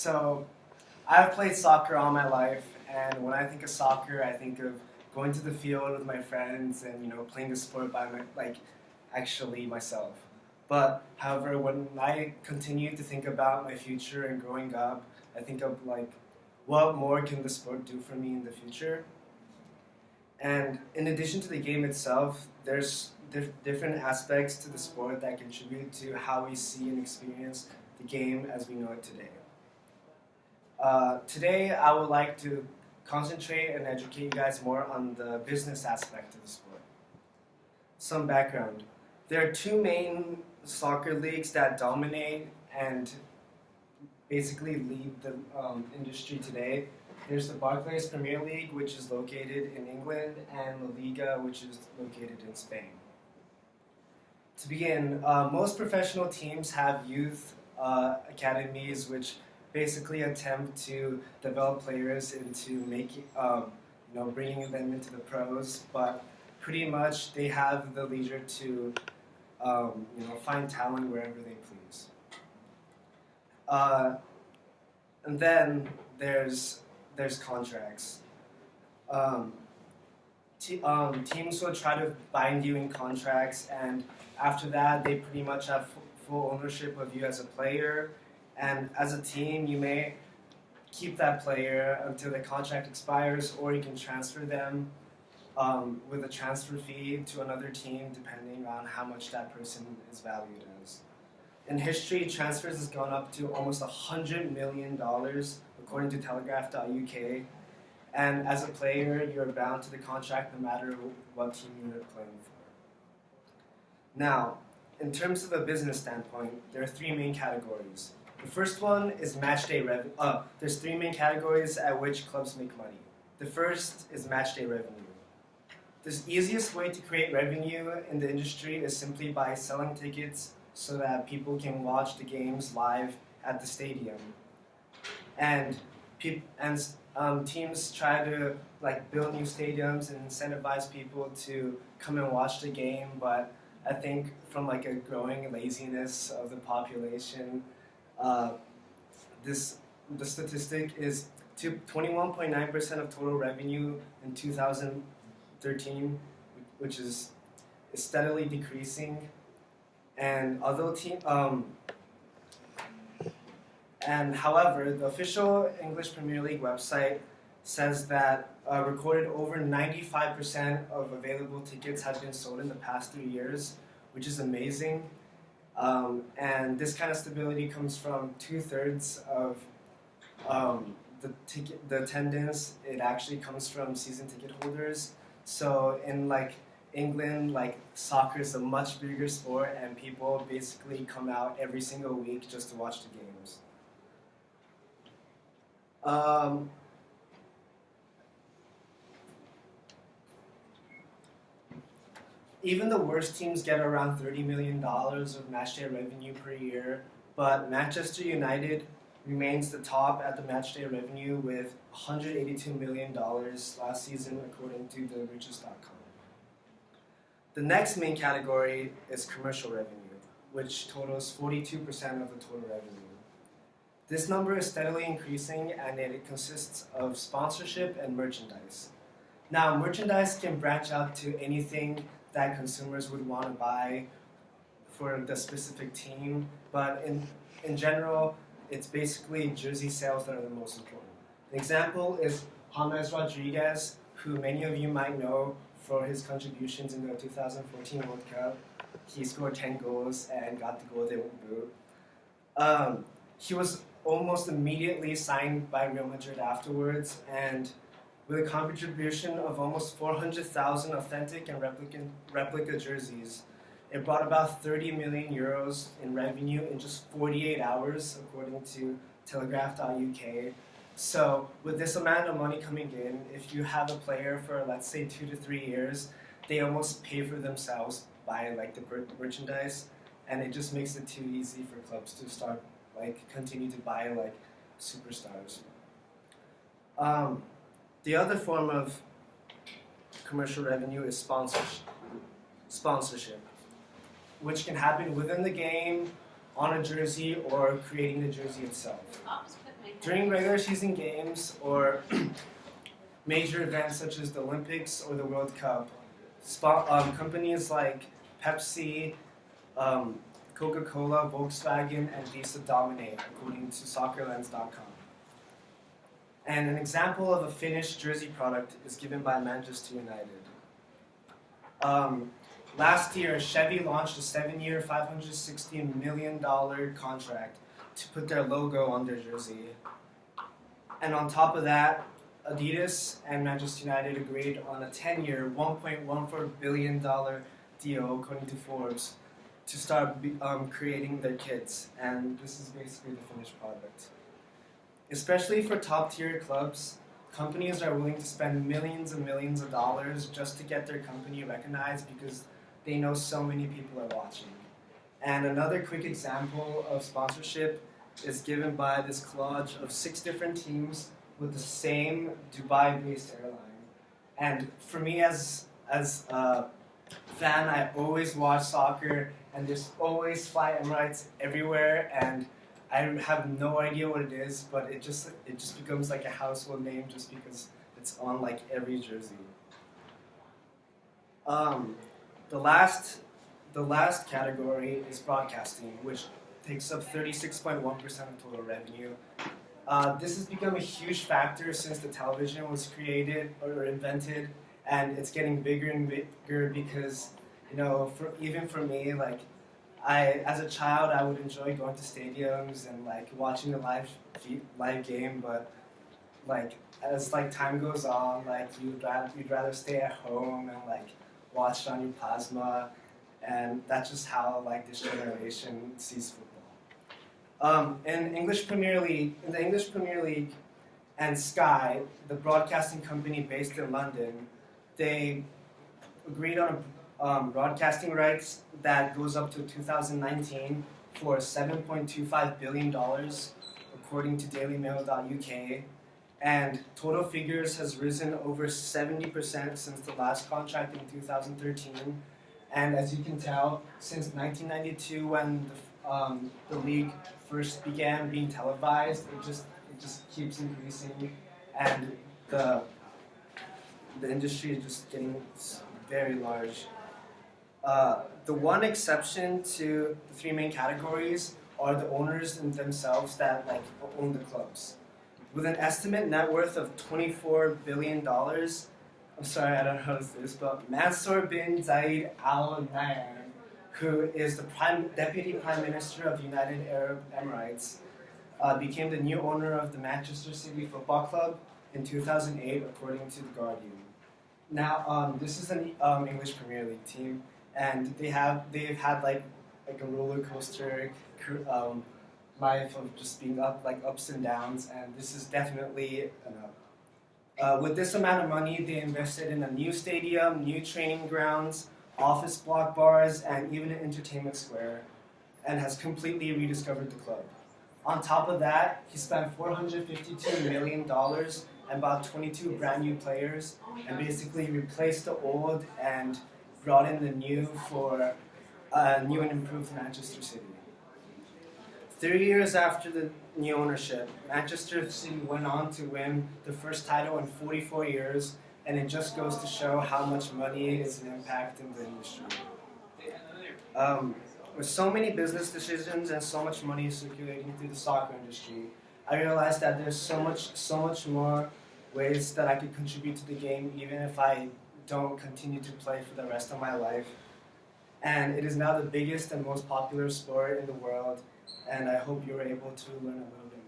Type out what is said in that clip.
So, I've played soccer all my life, and when I think of soccer, I think of going to the field with my friends and playing the sport by actually myself. But however, when I continue to think about my future and growing up, I think of what more can the sport do for me in the future? And in addition to the game itself, there's different aspects to the sport that contribute to how we see and experience the game as we know it today. Today, I would like to concentrate and educate you guys more on the business aspect of the sport. Some background. There are two main soccer leagues that dominate and basically lead the industry today. There's the Barclays Premier League, which is located in England, and La Liga, which is located in Spain. To begin, most professional teams have youth academies, which basically attempt to develop players into bringing them into the pros, but pretty much they have the leisure to find talent wherever they please. And then there's contracts. Teams will try to bind you in contracts, and after that, they pretty much have full ownership of you as a player. And as a team, you may keep that player until the contract expires, or you can transfer them with a transfer fee to another team, depending on how much that person is valued as. In history, transfers has gone up to almost $100 million, according to Telegraph.uk. And as a player, you're bound to the contract no matter what team you're playing for. Now, in terms of a business standpoint, there are three main categories. The first one is match day revenue. There's three main categories at which clubs make money. The first is match day revenue. The easiest way to create revenue in the industry is simply by selling tickets so that people can watch the games live at the stadium. And teams try to build new stadiums and incentivize people to come and watch the game, but I think from a growing laziness of the population, the statistic is 21.9% of total revenue in 2013, which is steadily decreasing. And however, the official English Premier League website says that recorded over 95% of available tickets have been sold in the past 3 years, which is amazing. And this kind of stability comes from 2/3 of the attendance. It actually comes from season ticket holders. So in England, soccer is a much bigger sport, and people basically come out every single week just to watch the games. Even the worst teams get around $30 million of matchday revenue per year, but Manchester United remains the top at the matchday revenue with $182 million last season, according to TheRiches.com. The next main category is commercial revenue, which totals 42% of the total revenue. This number is steadily increasing, and it consists of sponsorship and merchandise. Now, merchandise can branch out to anything that consumers would want to buy for the specific team, but in general, it's basically jersey sales that are the most important. An example is James Rodriguez, who many of you might know for his contributions in the 2014 World Cup. He scored 10 goals and got the Golden Boot. He was almost immediately signed by Real Madrid afterwards, and with a contribution of almost 400,000 authentic and replica jerseys, it brought about 30 million euros in revenue in just 48 hours, according to Telegraph.uk. So with this amount of money coming in, if you have a player for, let's say, 2 to 3 years, they almost pay for themselves by the merchandise, and it just makes it too easy for clubs to start continue to buy superstars. The other form of commercial revenue is sponsorship, which can happen within the game, on a jersey, or creating the jersey itself. During regular season games or major events such as the Olympics or the World Cup, companies like Pepsi, Coca-Cola, Volkswagen, and Visa dominate, according to SoccerLens.com. And an example of a finished jersey product is given by Manchester United. Last year, Chevy launched a 7-year, $560 million contract to put their logo on their jersey. And on top of that, Adidas and Manchester United agreed on a 10-year, $1.14 billion deal, according to Forbes, to start creating their kits. And this is basically the finished product. Especially for top-tier clubs, companies are willing to spend millions and millions of dollars just to get their company recognized because they know so many people are watching. And another quick example of sponsorship is given by this collage of 6 different teams with the same Dubai-based airline. And for me as a fan, I always watch soccer, and there's always Fly Emirates everywhere, and I have no idea what it is, but it just becomes like a household name just because it's on like every jersey. The last category is broadcasting, which takes up 36.1% of total revenue. This has become a huge factor since the television was created or invented, and it's getting bigger and bigger because, you know, even for me, like, as a child, I would enjoy going to stadiums and like watching the live game, but like as like time goes on, like you'd rather stay at home and like watch it on your plasma, and that's just how like this generation sees football. In the English Premier League and Sky, the broadcasting company based in London, they agreed on broadcasting rights that goes up to 2019 for $7.25 billion, according to dailymail.uk. And total figures has risen over 70% since the last contract in 2013. And as you can tell, since 1992, when the league first began being televised, it just keeps increasing, and the industry is just getting very large. The one exception to the 3 main categories are the owners themselves that like own the clubs. With an estimate net worth of $24 billion, I'm sorry, I don't know how to say this, but Mansour bin Zayed Al Nahyan, who is the Deputy Prime Minister of United Arab Emirates, became the new owner of the Manchester City Football Club in 2008, according to The Guardian. Now, this is an English Premier League team, and they've had like a roller coaster life of just being ups and downs, and this is definitely an up. With this amount of money, they invested in a new stadium, new training grounds, office block bars, and even an entertainment square, and has completely rediscovered the club. On top of that, he spent $452 million and bought 22 brand new players, and basically replaced the old and brought in the new for a new and improved Manchester City. 3 years after the new ownership, Manchester City went on to win the first title in 44 years, and it just goes to show how much money is an impact in the industry. With so many business decisions and so much money circulating through the soccer industry, I realized that there's so much more ways that I could contribute to the game, even if I don't continue to play for the rest of my life. And it is now the biggest and most popular sport in the world, and I hope you were able to learn a little bit